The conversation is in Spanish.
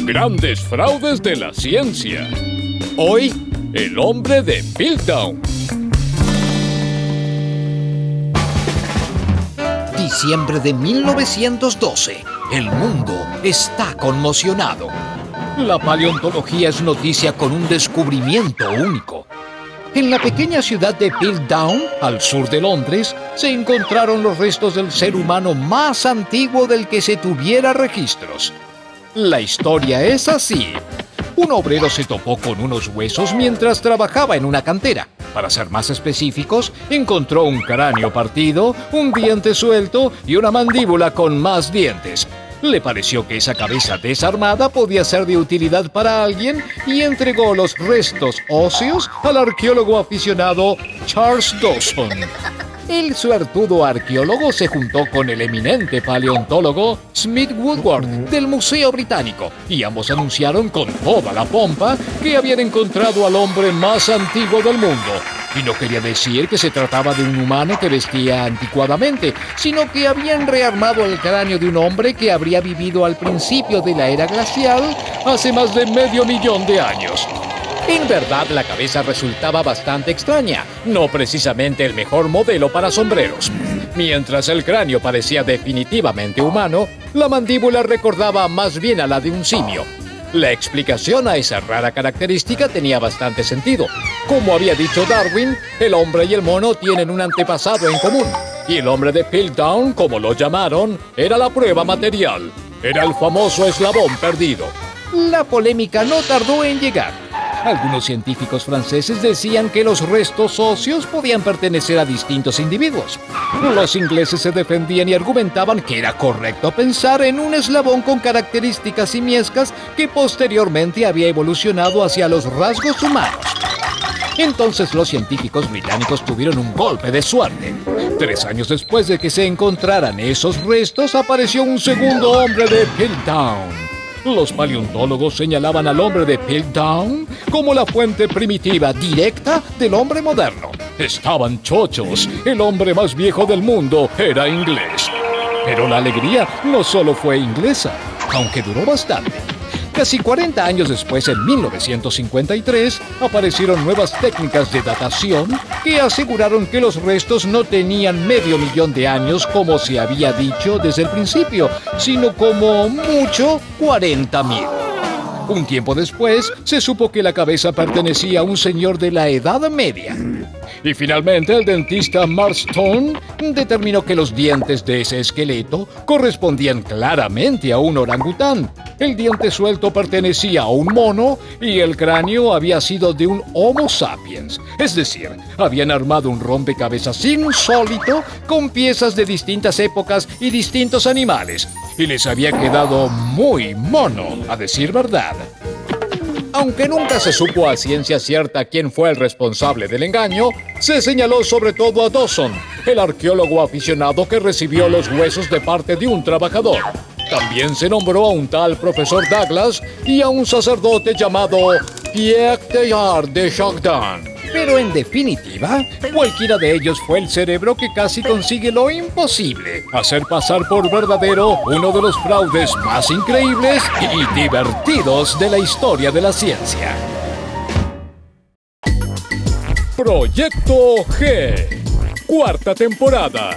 Grandes fraudes de la ciencia. Hoy, el hombre de Piltdown. Diciembre de 1912. El mundo está conmocionado. La paleontología es noticia con un descubrimiento único. En la pequeña ciudad de Piltdown, al sur de Londres, se encontraron los restos del ser humano más antiguo del que se tuviera registros. La historia es así. Un obrero se topó con unos huesos mientras trabajaba en una cantera. Para ser más específicos, encontró un cráneo partido, un diente suelto y una mandíbula con más dientes. Le pareció que esa cabeza desarmada podía ser de utilidad para alguien y entregó los restos óseos al arqueólogo aficionado Charles Dawson. El suertudo arqueólogo se juntó con el eminente paleontólogo Smith Woodward del Museo Británico y ambos anunciaron con toda la pompa que habían encontrado al hombre más antiguo del mundo. Y no quería decir que se trataba de un humano que vestía anticuadamente, sino que habían rearmado el cráneo de un hombre que habría vivido al principio de la era glacial hace más de 500.000 de años. En verdad, la cabeza resultaba bastante extraña, no precisamente el mejor modelo para sombreros. Mientras el cráneo parecía definitivamente humano, la mandíbula recordaba más bien a la de un simio. La explicación a esa rara característica tenía bastante sentido. Como había dicho Darwin, el hombre y el mono tienen un antepasado en común. Y el hombre de Piltdown, como lo llamaron, era la prueba material. Era el famoso eslabón perdido. La polémica no tardó en llegar. Algunos científicos franceses decían que los restos óseos podían pertenecer a distintos individuos. Los ingleses se defendían y argumentaban que era correcto pensar en un eslabón con características simiescas que posteriormente había evolucionado hacia los rasgos humanos. Entonces los científicos británicos tuvieron un golpe de suerte. 3 años después de que se encontraran esos restos, apareció un segundo hombre de Piltdown. Los paleontólogos señalaban al hombre de Piltdown como la fuente primitiva directa del hombre moderno. Estaban chochos. El hombre más viejo del mundo era inglés. Pero la alegría no solo fue inglesa, aunque duró bastante. Casi 40 años después, en 1953, aparecieron nuevas técnicas de datación que aseguraron que los restos no tenían 500.000 de años como se había dicho desde el principio, sino como mucho 40.000. Un tiempo después, se supo que la cabeza pertenecía a un señor de la Edad Media. Y finalmente el dentista Marston determinó que los dientes de ese esqueleto correspondían claramente a un orangután. El diente suelto pertenecía a un mono y el cráneo había sido de un Homo sapiens. Es decir, habían armado un rompecabezas insólito con piezas de distintas épocas y distintos animales. Y les había quedado muy mono, a decir verdad. Aunque nunca se supo a ciencia cierta quién fue el responsable del engaño, se señaló sobre todo a Dawson, el arqueólogo aficionado que recibió los huesos de parte de un trabajador. También se nombró a un tal profesor Douglas y a un sacerdote llamado Pierre Teilhard de Chardin. Pero en definitiva, cualquiera de ellos fue el cerebro que casi consigue lo imposible: hacer pasar por verdadero uno de los fraudes más increíbles y divertidos de la historia de la ciencia. Proyecto G, 4ª temporada.